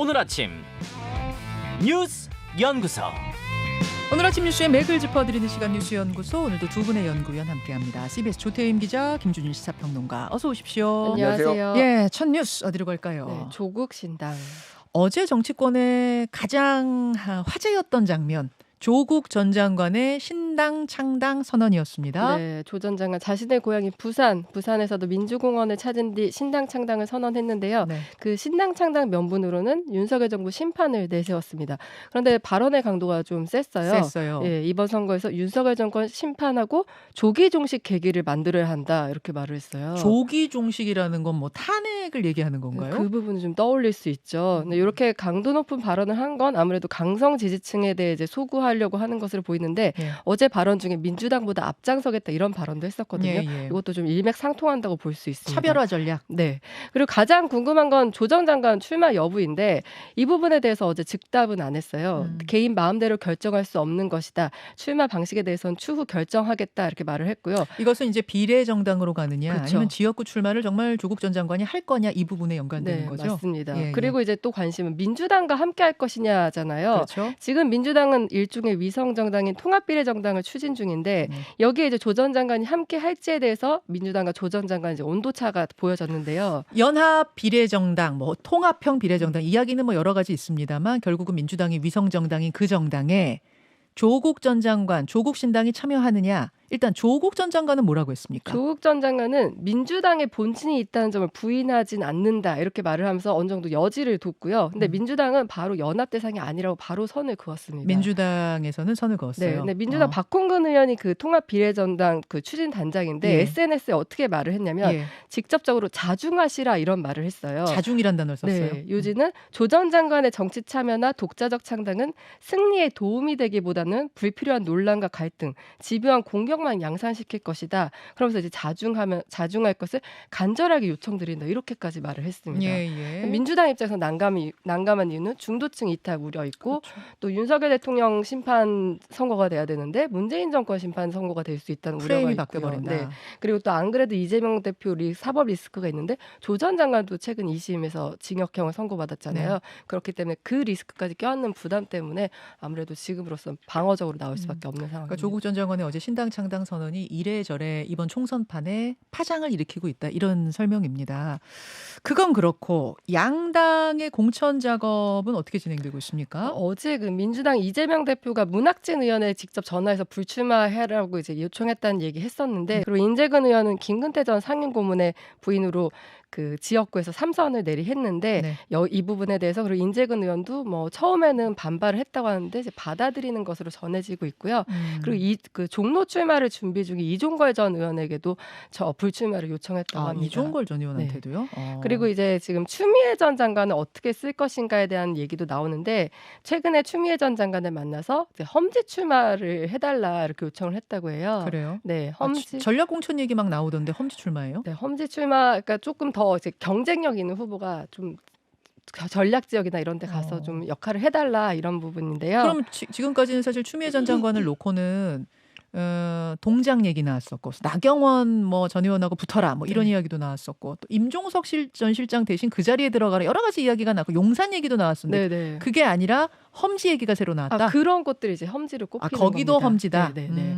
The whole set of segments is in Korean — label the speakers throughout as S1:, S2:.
S1: 오늘 아침 뉴스 연구소.
S2: 오늘 아침 뉴스의 맥을 짚어드리는 시간 뉴스연구소. 오늘도 두 분의 연구위원 함께합니다. CBS 조태임 기자, 김준일 시사평론가, 어서 오십시오.
S3: 안녕하세요.
S2: 예, 첫 뉴스 어디로 갈까요?
S3: 네, 조국 신당.
S2: 어제 정치권의 가장 화제였던 장면, 조국 전 장관의 신당 창당 선언이었습니다.
S3: 네, 조 전 장관 자신의 고향인 부산에서도 민주공원을 찾은 뒤 신당 창당을 선언했는데요.
S2: 네.
S3: 그 신당 창당 명분으로는 윤석열 정부 심판을 내세웠습니다. 그런데 발언의 강도가 좀 셌어요. 예, 이번 선거에서 윤석열 정권 심판하고 조기 종식 계기를 만들어야 한다, 이렇게 말을 했어요.
S2: 조기 종식이라는 건 뭐 탄핵을 얘기하는 건가요?
S3: 그 부분은 좀 떠올릴 수 있죠. 근데 이렇게 강도 높은 발언을 한 건 아무래도 강성 지지층에 대해 이제 소구하려고 하는 것으로 보이는데,
S2: 예.
S3: 어제 발언 중에 민주당보다 앞장서겠다 이런 발언도 했었거든요.
S2: 예.
S3: 이것도 좀 일맥상통한다고 볼 수 있습니다.
S2: 차별화 전략.
S3: 네. 그리고 가장 궁금한 건 조 전 장관 출마 여부인데, 이 부분에 대해서 어제 즉답은 안 했어요. 개인 마음대로 결정할 수 없는 것이다. 출마 방식에 대해서는 추후 결정하겠다, 이렇게 말을 했고요.
S2: 이것은 이제 비례정당으로 가느냐,
S3: 그렇죠.
S2: 아니면 지역구 출마를 정말 조국 전 장관이 할 거냐, 이 부분에 연관되는
S3: 네,
S2: 거죠.
S3: 맞습니다.
S2: 예.
S3: 그리고 이제 또 관심은 민주당과 함께 할 것이냐잖아요.
S2: 그렇죠.
S3: 지금 민주당은 일종의 위성 정당인 통합비례정당을 추진 중인데,
S2: 네.
S3: 여기에 이제 조 전 장관이 함께 할지에 대해서 민주당과 조 전 장관 이제 온도차가 보여졌는데요.
S2: 연합 비례정당, 뭐 통합형 비례정당 이야기는 뭐 여러 가지 있습니다만, 결국은 민주당이 위성 정당인 그 정당에 조국 전 장관, 조국 신당이 참여하느냐. 일단 조국 전 장관은 뭐라고 했습니까?
S3: 조국 전 장관은 민주당의 본진이 있다는 점을 부인하진 않는다, 이렇게 말을 하면서 어느 정도 여지를 뒀고요. 근데 민주당은 바로 연합 대상이 아니라고 바로 선을 그었습니다.
S2: 민주당에서는 선을 그었어요.
S3: 네, 근데 민주당 박홍근 의원이 그 통합 비례정당 그 추진 단장인데,
S2: 예.
S3: SNS에 어떻게 말을 했냐면
S2: 예.
S3: 직접적으로 자중하시라, 이런 말을 했어요.
S2: 자중이란 단어를 썼어요.
S3: 네, 요지는 조 전 장관의 정치 참여나 독자적 창당은 승리에 도움이 되기보다는 불필요한 논란과 갈등, 집요한 공격만 양산시킬 것이다. 그러면서 이제 자중할 것을 간절하게 요청드린다, 이렇게까지 말을 했습니다.
S2: 예.
S3: 민주당 입장에서 난감한 이유는 중도층 이탈 우려 있고,
S2: 그렇죠.
S3: 또 윤석열 대통령 심판 선고가 돼야 되는데 문재인 정권 심판 선고가 될 수 있다는 우려가
S2: 프레임이
S3: 있고요.
S2: 바뀌어버린다.
S3: 네. 그리고 또 안 그래도 이재명 대표 사법 리스크가 있는데, 조 전 장관도 최근 2심에서 징역형을 선고받았잖아요.
S2: 네.
S3: 그렇기 때문에 그 리스크까지 껴안는 부담 때문에 아무래도 지금으로선 방어적으로 나올 수밖에 없는 상황입니다.
S2: 그러니까 조국 전 장관의 어제 신당 창당 선언이 이래저래 이번 총선판에 파장을 일으키고 있다, 이런 설명입니다. 그건 그렇고 양당의 공천 작업은 어떻게 진행되고 있습니까?
S3: 어제 그 민주당 이재명 대표가 문학진 의원에 직접 전화해서 불출마해라고 이제 요청했다는 얘기 했었는데, 그리고 인재근 의원은 김근태 전 상임고문의 부인으로 그 지역구에서 3선을 내리했는데,
S2: 네.
S3: 이 부분에 대해서 그리고 인재근 의원도 뭐 처음에는 반발을 했다고 하는데 이제 받아들이는 것으로 전해지고 있고요. 그리고 그 종로 출마를 준비 중인 이종걸 전 의원에게도 불출마를 요청했다고 합니다.
S2: 이종걸 전 의원한테도요?
S3: 그리고 이제 지금 추미애 전 장관을 어떻게 쓸 것인가에 대한 얘기도 나오는데, 최근에 추미애 전 장관을 만나서 이제 험지 출마를 해달라, 이렇게 요청을 했다고 해요.
S2: 그래요?
S3: 네, 험지.
S2: 전략 공천 얘기 막 나오던데 험지 출마예요?
S3: 네, 험지 출마, 그러니까 조금 더 이제 경쟁력 있는 후보가 좀 전략 지역이나 이런 데 가서 좀 역할을 해달라, 이런 부분인데요.
S2: 그럼 지금까지는 사실 추미애 전 장관을 놓고는 동장 얘기 나왔었고, 나경원 뭐 전 의원하고 붙어라, 뭐 이런 이야기도 나왔었고, 또 임종석 전 실장 대신 그 자리에 들어가라, 여러 가지 이야기가 나고, 용산 얘기도 나왔었는데
S3: 네네.
S2: 그게 아니라 험지 얘기가 새로 나왔다.
S3: 그런 것들이 이제 험지를 꼽히는
S2: 거기도
S3: 겁니다.
S2: 험지다.
S3: 네네.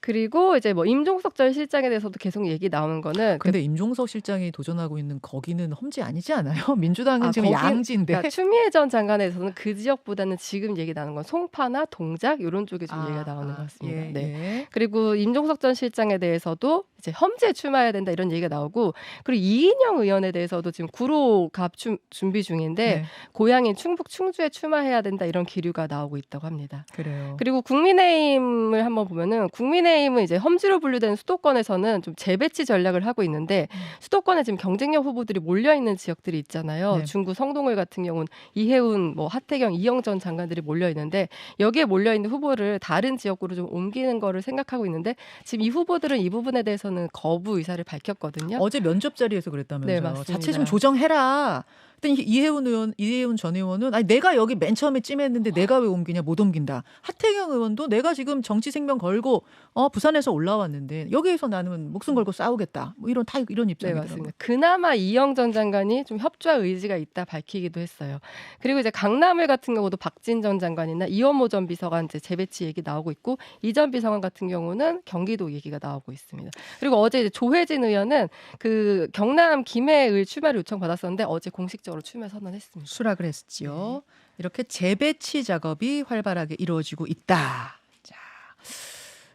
S3: 그리고 이제 뭐 임종석 전 실장에 대해서도 계속 얘기 나오는 거는,
S2: 근데 임종석 실장이 도전하고 있는 거기는 험지 아니지 않아요? 민주당은 지금
S3: 거기,
S2: 양지인데.
S3: 그러니까 추미애 전 장관에 대해서는 그 지역보다는 지금 얘기 나는 건 송파나 동작 이런 쪽에 좀 얘기가 나오는 것 같습니다. 네. 그리고 임종석 전 실장에 대해서도 이제 험지에 출마해야 된다, 이런 얘기가 나오고, 그리고 이인영 의원에 대해서도 지금 구로 갑 준비 중인데
S2: 네.
S3: 고향인 충북 충주에 출마해야 된다, 이런 기류가 나오고 있다고 합니다.
S2: 그래요.
S3: 그리고 국민의힘을 한번 보면은, 국민의힘은 이제 험지로 분류된 수도권에서는 좀 재배치 전략을 하고 있는데, 수도권에 지금 경쟁력 후보들이 몰려 있는 지역들이 있잖아요.
S2: 네.
S3: 중구 성동을 같은 경우는 이해운, 뭐 하태경, 이영전 장관들이 몰려 있는데, 여기에 몰려 있는 후보를 다른 지역구로 좀 옮기는 거를 생각하고 있는데, 지금 이 후보들은 이 부분에 대해서는 거부 의사를 밝혔거든요.
S2: 어제 면접 자리에서 그랬다면서요.
S3: 네, 맞습니다.
S2: 자체 좀 조정해라. 그랬더니 이혜훈 전 의원은 아니 내가 여기 맨 처음에 찜했는데 내가 왜 옮기냐 못 옮긴다. 하태경 의원도 내가 지금 정치 생명 걸고 부산에서 올라왔는데 여기에서 나는 목숨 걸고 싸우겠다. 뭐 이런
S3: 네,
S2: 입장이더라고요.
S3: 맞습니다. 그나마 이영 전 장관이 좀 협조할 의지가 있다 밝히기도 했어요. 그리고 이제 강남을 같은 경우도 박진 전 장관이나 이원모 전 비서관 이제 재배치 얘기 나오고 있고 이 전 비서관 같은 경우는 경기도 얘기가 나오고 있습니다. 그리고 어제 이제 조혜진 의원은 그 경남 김해의 출마를 요청받았었는데 어제 공식적으로 출마 선언했습니다.
S2: 수락을 했지요. 이렇게 재배치 작업이 활발하게 이루어지고 있다. 자,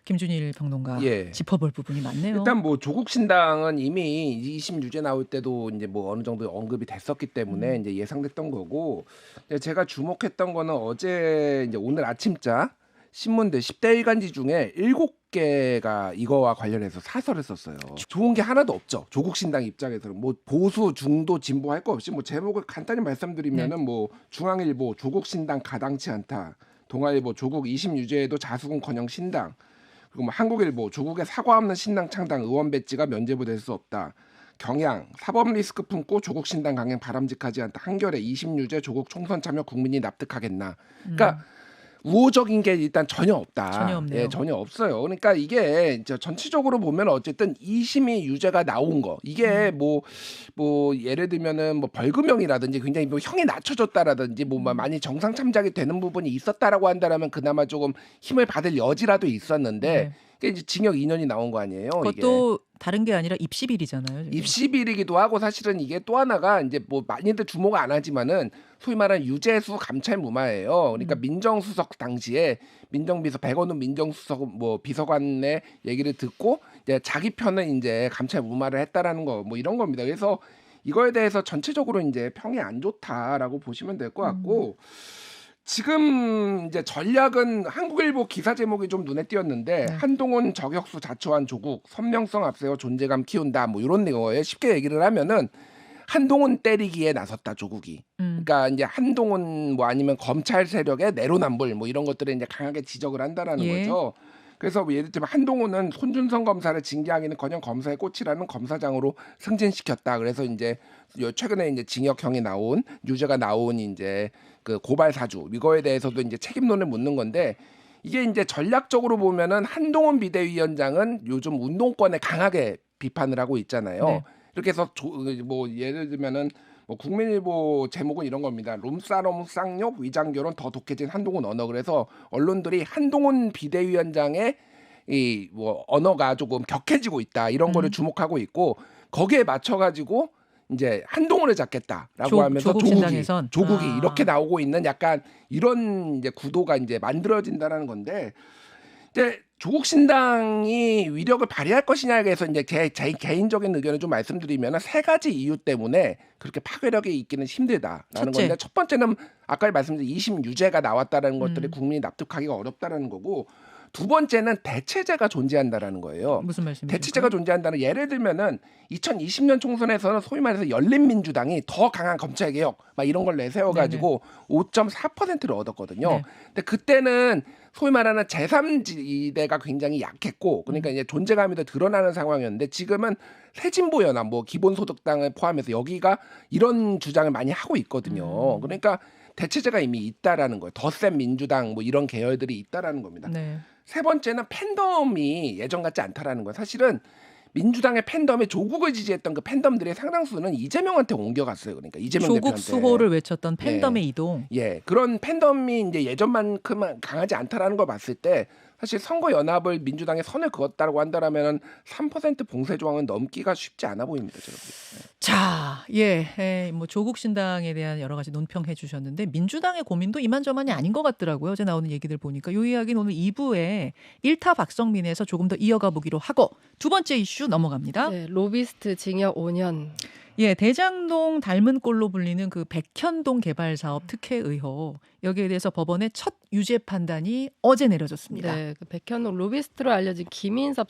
S2: 김준일 평론가
S4: 예.
S2: 짚어볼 부분이 많네요.
S4: 일단 뭐 조국 신당은 이미 2심 유죄 나올 때도 이제 뭐 어느 정도 언급이 됐었기 때문에 이제 예상됐던 거고, 제가 주목했던 거는 어제 이제 오늘 아침자 신문들 10대 일간지 중에 7개가 이거와 관련해서 사설을 썼어요. 좋은 게 하나도 없죠. 조국 신당 입장에서는 뭐 보수, 중도, 진보 할 거 없이 뭐 제목을 간단히 말씀드리면은 뭐 중앙일보 조국 신당 가당치 않다. 동아일보 조국 2심 유죄에도 자수금커녕 신당. 그리고 뭐 한국일보 조국의 사과 없는 신당 창당 의원 배지가 면죄부될 수 없다. 경향 사법 리스크 품고 조국 신당 강행 바람직하지 않다. 한겨레 2심 유죄 조국 총선 참여 국민이 납득하겠나. 그러니까 우호적인 게 일단 전혀 없다.
S2: 전혀 없네요.
S4: 예, 전혀 없어요. 그러니까 이게 이제 전체적으로 보면 어쨌든 2심이 유죄가 나온 거 이게 뭐 예를 들면은 뭐 벌금형이라든지 굉장히 뭐 형이 낮춰졌다라든지 뭐 많이 정상 참작이 되는 부분이 있었다라고 한다라면 그나마 조금 힘을 받을 여지라도 있었는데 그게 이제 징역 2년이 나온 거 아니에요.
S2: 그것도 다른 게 아니라 입시비리잖아요. 지금.
S4: 입시비리기도 하고 사실은 이게 또 하나가 이제 뭐 많이들 주목 안 하지만은 소위 말하는 유재수 감찰 무마예요. 그러니까 민정수석 당시에 민정비서 백원훈 민정수석 뭐 비서관의 얘기를 듣고 이제 자기 편은 이제 감찰 무마를 했다라는 거 뭐 이런 겁니다. 그래서 이거에 대해서 전체적으로 이제 평이 안 좋다라고 보시면 될 것 같고. 지금 이제 전략은 한국일보 기사 제목이 좀 눈에 띄었는데 한동훈 저격수 자초한 조국 선명성 앞세워 존재감 키운다 뭐 이런 내용이에요. 쉽게 얘기를 하면은 한동훈 때리기에 나섰다 조국이. 그러니까 이제 한동훈 뭐 아니면 검찰 세력의 내로남불 뭐 이런 것들을 이제 강하게 지적을 한다라는 거죠. 그래서 뭐 예를 들면 한동훈은 손준성 검사를 징계하기는커녕 검사의 꽃이라는 검사장으로 승진시켰다. 그래서 이제 최근에 이제 징역형이 나온 유죄가 나온 이제 그 고발 사주 이거에 대해서도 이제 책임론을 묻는 건데 이게 이제 전략적으로 보면은 한동훈 비대위원장은 요즘 운동권에 강하게 비판을 하고 있잖아요.
S2: 네.
S4: 이렇게 해서 뭐 예를 들면은 뭐 국민일보 제목은 이런 겁니다. 룸사롱 쌍욕 위장결혼 더 독해진 한동훈 언어. 그래서 언론들이 한동훈 비대위원장의 이 뭐 언어가 조금 격해지고 있다 이런 거를 주목하고 있고 거기에 맞춰가지고 이제 한동훈을 잡겠다라고 하면서 조국이 이렇게 나오고 있는 약간 이런 이제 구도가 이제 만들어진다는 건데 이제 조국 신당이 위력을 발휘할 것이냐에 대해서 이제 제 개인적인 의견을 좀 말씀드리면 세 가지 이유 때문에 그렇게 파괴력이 있기는 힘들다라는 건데 첫 번째는 아까 말씀드린 2심 유죄가 나왔다라는 것들이 국민이 납득하기가 어렵다라는 거고 두 번째는 대체제가 존재한다라는 거예요.
S2: 무슨 말씀이십니까?
S4: 대체제가 존재한다는 예를 들면은 2020년 총선에서는 소위 말해서 열린민주당이 더 강한 검찰개혁 막 이런 걸 내세워가지고 5.4%를 얻었거든요.
S2: 네.
S4: 근데 그때는 소위 말하는 제3지대가 굉장히 약했고 그러니까 이제 존재감이 더 드러나는 상황이었는데 지금은 새진보연합 뭐 기본소득당을 포함해서 여기가 이런 주장을 많이 하고 있거든요. 그러니까 대체제가 이미 있다라는 거예요. 더 센 민주당 뭐 이런 계열들이 있다라는 겁니다.
S2: 네.
S4: 세 번째는 팬덤이 예전 같지 않다라는 거예요. 사실은 민주당의 팬덤이 조국을 지지했던 그 팬덤들의 상당수는 이재명한테 옮겨갔어요. 그러니까 이재명
S2: 조국
S4: 대표한테.
S2: 수호를 외쳤던 팬덤의 이동.
S4: 예, 그런 팬덤이 이제 예전만큼 강하지 않다라는 걸 봤을 때 사실 선거 연합을 민주당에 선을 그었다고 한다라면은 3% 봉쇄 조항은 넘기가 쉽지 않아 보입니다, 제가.
S2: 자, 뭐 조국 신당에 대한 여러 가지 논평해 주셨는데 민주당의 고민도 이만저만이 아닌 것 같더라고요. 어제 나오는 얘기들 보니까 이 이야기는 오늘 2부에 1타 박성민에서 조금 더 이어가 보기로 하고 두 번째 이슈 넘어갑니다.
S3: 네, 로비스트 징역 5년.
S2: 대장동 닮은 꼴로 불리는 그 백현동 개발 사업 특혜 의혹 여기에 대해서 법원의 첫 유죄 판단이 어제 내려졌습니다.
S3: 네, 그 백현동 로비스트로 알려진 김인섭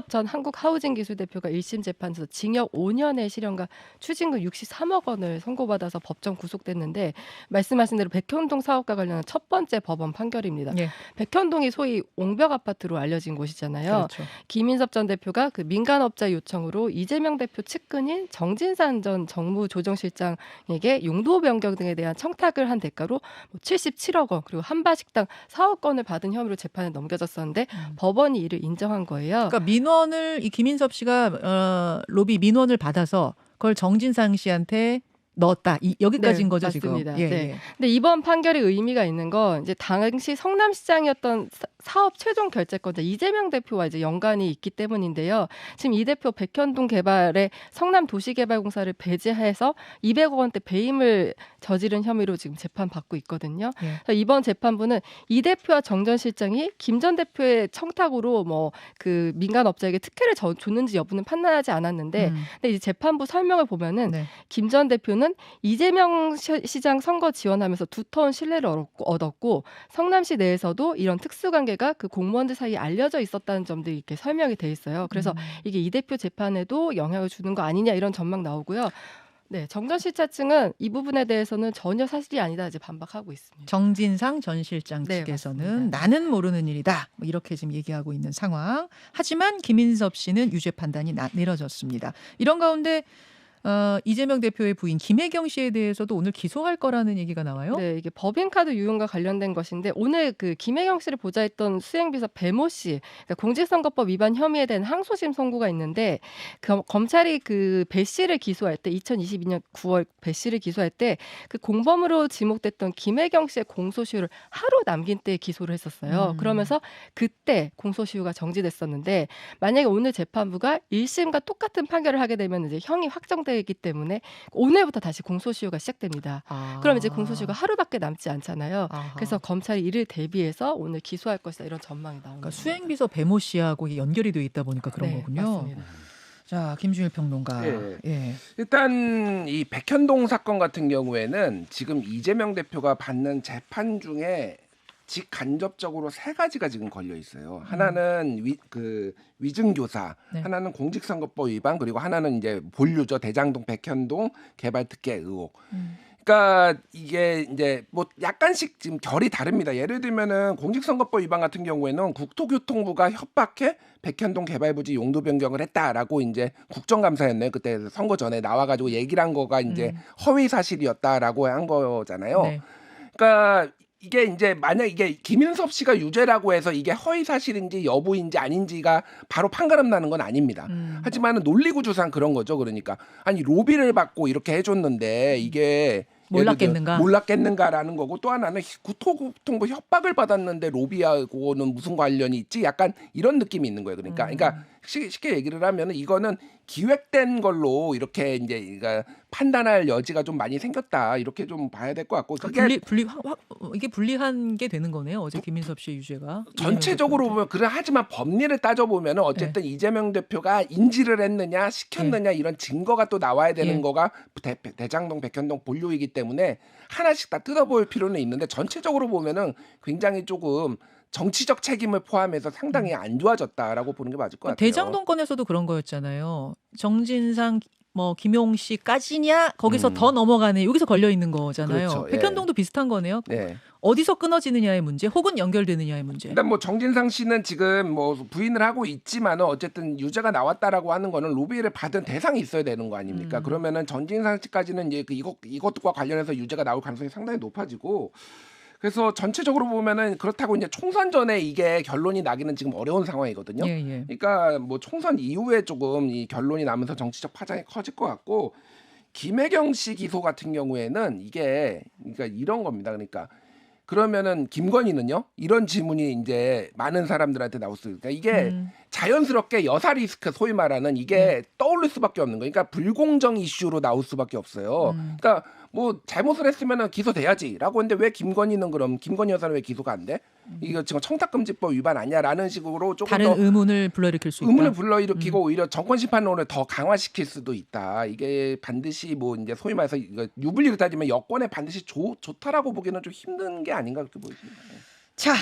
S3: 전 한국하우징기술대표가 1심 재판에서 징역 5년의 실형과 추징금 63억 원을 선고받아서 법정 구속됐는데 말씀하신 대로 백현동 사업과 관련한 첫 번째 법원 판결입니다. 백현동이 소위 옹벽 아파트로 알려진 곳이잖아요.
S2: 그렇죠.
S3: 김인섭 전 대표가 그 민간업자 요청으로 이재명 대표 측근인 정진석 정진산 전 정무조정실장에게 용도 변경 등에 대한 청탁을 한 대가로 77억 원 그리고 한바식당 4억 원을 받은 혐의로 재판에 넘겨졌었는데 법원이 이를 인정한 거예요.
S2: 그러니까 민원을 이 김인섭 씨가 로비 민원을 받아서 그걸 정진상 씨한테 넣었다. 여기까지인
S3: 네,
S2: 거죠,
S3: 맞습니다.
S2: 지금. 예,
S3: 네.
S2: 예.
S3: 근데 이번 판결의 의미가 있는 건 이제 당시 성남시장이었던 사업 최종 결재권자 이재명 대표와 이제 연관이 있기 때문인데요. 지금 이 대표 백현동 개발에 성남 도시개발공사를 배제해서 200억 원대 배임을 저지른 혐의로 지금 재판받고 있거든요.
S2: 예.
S3: 그래서 이번 재판부는 이 대표와 정 전 실장이 김 전 대표의 청탁으로 뭐 그 민간 업자에게 특혜를 줬는지 여부는 판단하지 않았는데 근데 이제 재판부 설명을 보면은
S2: 네.
S3: 김 전 대표는 이재명 시장 선거 지원하면서 두터운 신뢰를 얻었고 성남시 내에서도 이런 특수관계가 그 공무원들 사이에 알려져 있었다는 점들이 이렇게 설명이 돼 있어요. 그래서 이게 이 대표 재판에도 영향을 주는 거 아니냐 이런 전망 나오고요. 네, 정 전 실장 측은 이 부분에 대해서는 전혀 사실이 아니다 이제 반박하고 있습니다.
S2: 정진상 전 실장
S3: 네,
S2: 측에서는
S3: 맞습니다.
S2: 나는 모르는 일이다. 뭐 이렇게 지금 얘기하고 있는 상황. 하지만 김인섭 씨는 유죄 판단이 내려졌습니다. 이런 가운데 이재명 대표의 부인 김혜경 씨에 대해서도 오늘 기소할 거라는 얘기가 나와요.
S3: 네, 이게 법인카드 유용과 관련된 것인데 오늘 그 김혜경 씨를 보좌했던 수행비서 배모 씨, 그러니까 공직선거법 위반 혐의에 대한 항소심 선고가 있는데 검찰이 그 배 씨를 기소할 때 2022년 9월 배 씨를 기소할 때 그 공범으로 지목됐던 김혜경 씨의 공소시효를 하루 남긴 때 기소를 했었어요. 그러면서 그때 공소시효가 정지됐었는데 만약에 오늘 재판부가 1심과 똑같은 판결을 하게 되면 이제 형이 확정되기 때문에 오늘부터 다시 공소시효가 시작됩니다. 그럼 이제 공소시효가 하루밖에 남지 않잖아요.
S2: 아하.
S3: 그래서 검찰이 이를 대비해서 오늘 기소할 것이다 이런 전망이 나옵니다.
S2: 그러니까 수행비서 배모 씨하고 이게 연결이 돼 있다 보니까 그런
S3: 네,
S2: 거군요.
S3: 맞습니다.
S2: 자, 김준일 평론가.
S4: 예.
S2: 예.
S4: 일단 이 백현동 사건 같은 경우에는 지금 이재명 대표가 받는 재판 중에 직간접적으로 세 가지가 지금 걸려 있어요. 하나는 위증교사,
S2: 네.
S4: 하나는 공직선거법 위반, 그리고 하나는 이제 본류죠. 대장동 백현동 개발특혜 의혹. 그러니까 이게 이제 뭐 약간씩 지금 결이 다릅니다. 예를 들면은 공직선거법 위반 같은 경우에는 국토교통부가 협박해 백현동 개발부지 용도 변경을 했다라고 이제 국정감사였네요. 그때 선거 전에 나와가지고 얘기를 한 거가 이제 허위 사실이었다라고 한 거잖아요.
S2: 네.
S4: 그러니까 이게 이제 만약 이게 김인섭 씨가 유죄라고 해서 이게 허위 사실인지 여부인지 아닌지가 바로 판가름 나는 건 아닙니다. 하지만은 논리구조상 그런 거죠. 그러니까 아니 로비를 받고 이렇게 해줬는데 이게 몰랐겠는가라는 거고 또 하나는 국토교통부 협박을 받았는데 로비하고는 무슨 관련이 있지? 약간 이런 느낌이 있는 거예요. 그러니까 쉽게 얘기를 하면은 이거는 기획된 걸로 이렇게 이제 그러니까 판단할 여지가 좀 많이 생겼다 이렇게 좀 봐야 될 것 같고 그게
S2: 이게 불리한 게 되는 거네요. 어제 김인섭 씨의 유죄가
S4: 전체적으로 보면 그래 하지만 법리를 따져 보면은 어쨌든 이재명 대표가 인지를 했느냐 시켰느냐 이런 증거가 또 나와야 되는 거가 대장동 백현동 본류이기 때문에 하나씩 다 뜯어볼 필요는 있는데 전체적으로 보면은 굉장히 조금 정치적 책임을 포함해서 상당히 안 좋아졌다라고 보는 게 맞을 것 같아요.
S2: 대장동 건에서도 그런 거였잖아요. 정진상 뭐 김용 씨까지냐 거기서 더 넘어가네 여기서 걸려 있는 거잖아요.
S4: 그렇죠.
S2: 백현동도 비슷한 거네요.
S4: 네.
S2: 어디서 끊어지느냐의 문제 혹은 연결되느냐의 문제.
S4: 일단 뭐 정진상 씨는 지금 뭐 부인을 하고 있지만은 어쨌든 유죄가 나왔다라고 하는 거는 로비를 받은 대상이 있어야 되는 거 아닙니까? 그러면은 정진상 씨까지는 이제 이것과 관련해서 유죄가 나올 가능성이 상당히 높아지고 그래서 전체적으로 보면은 그렇다고 이제 총선 전에 이게 결론이 나기는 지금 어려운 상황이거든요.
S2: 예.
S4: 그러니까 뭐 총선 이후에 조금 이 결론이 나면서 정치적 파장이 커질 것 같고 김혜경 씨 기소 같은 경우에는 이게 그러니까 이런 겁니다. 그러니까 그러면은 김건희는요? 이런 질문이 이제 많은 사람들한테 나올 수 있으니까 이게 자연스럽게 여사 리스크 소위 말하는 이게 떠오를 수밖에 없는 거예요. 그러니까 불공정 이슈로 나올 수밖에 없어요. 그러니까 뭐 잘못을 했으면은 기소돼야지라고 했는데 왜 김건희는 그럼 김건희 여사는 왜 기소가 안 돼? 이거 지금 청탁금지법 위반 아니야라는 식으로 조금
S2: 다른
S4: 더
S2: 의문을 불러일으킬 수 있다.
S4: 의문을 불러일으키고 오히려 정권 심판론을 더 강화시킬 수도 있다. 이게 반드시 뭐 이제 소위 말해서 이거 유불리를 따지면 여권에 반드시 좋다라고 보기는 좀 힘든 게 아닌가 그렇게 보입니다.
S2: 자,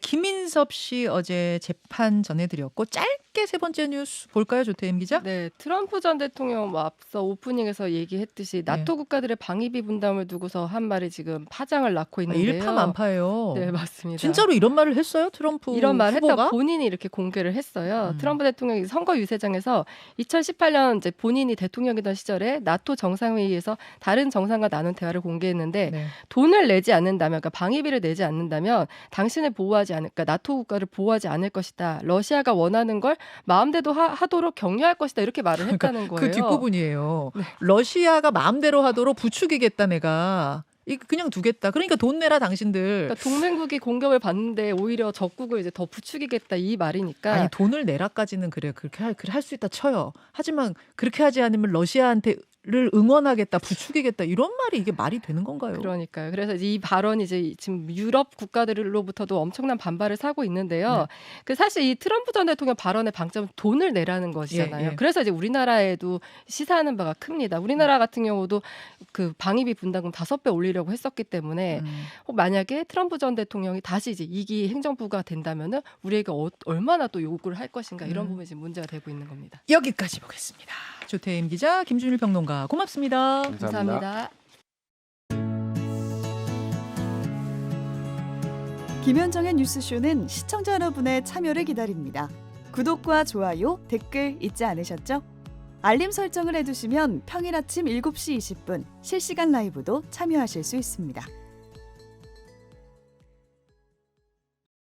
S2: 김인섭 씨 어제 재판 전해드렸고 짧게 짧게 세 번째 뉴스 볼까요, 조태임 기자?
S3: 네, 트럼프 전 대통령 뭐 앞서 오프닝에서 얘기했듯이 나토 국가들의 방위비 분담을 두고서 한 말이 지금 파장을 낳고 있는데요.
S2: 일파만파예요.
S3: 네, 맞습니다.
S2: 진짜로 이런 말을 했어요, 트럼프
S3: 이런 말
S2: 후보가?
S3: 했다 본인이 이렇게 공개를 했어요. 트럼프 대통령이 선거 유세장에서 2018년 이제 본인이 대통령이던 시절에 나토 정상회의에서 다른 정상과 나눈 대화를 공개했는데
S2: 네.
S3: 돈을 내지 않는다면, 그러니까 방위비를 내지 않는다면 당신을 보호하지 않을, 그러니까 나토 국가를 보호하지 않을 것이다. 러시아가 원하는 걸 마음대로 하도록 격려할 것이다. 이렇게 말을 했다는 거예요.
S2: 그 뒷부분이에요.
S3: 네.
S2: 러시아가 마음대로 하도록 부추기겠다 내가. 이거 그냥 두겠다. 그러니까 돈 내라 당신들.
S3: 그러니까 동맹국이 공격을 받는데 오히려 적국을 이제 더 부추기겠다 이 말이니까.
S2: 아니 돈을 내라까지는 그래 그렇게 할 수 있다 쳐요. 하지만 그렇게 하지 않으면 러시아한테를 응원하겠다, 부추기겠다 이런 말이 이게 말이 되는 건가요?
S3: 그러니까요. 그래서 이 발언이 이제 지금 유럽 국가들로부터도 엄청난 반발을 사고 있는데요.
S2: 네.
S3: 그 사실 이 트럼프 전 대통령 발언의 방점은 돈을 내라는 것이잖아요.
S2: 예, 예.
S3: 그래서 이제 우리나라에도 시사하는 바가 큽니다. 우리나라 같은 경우도 그 방위비 분담금 5배 올리려고 했었기 때문에 만약에 트럼프 전 대통령이 다시 이제 2기 행정부가 된다면은 우리에게 얼마나 또 요구를 할 것인가 이런 부분이 지금 문제가 되고 있는 겁니다.
S2: 여기까지 보겠습니다. 조태임 기자, 김준일 평론가 고맙습니다.
S3: 감사합니다.
S5: 김현정의 뉴스쇼는 시청자 여러분의 참여를 기다립니다. 구독과 좋아요, 댓글 잊지 않으셨죠? 알림 설정을 해두시면 평일 아침 7시 20분 실시간 라이브도 참여하실 수 있습니다.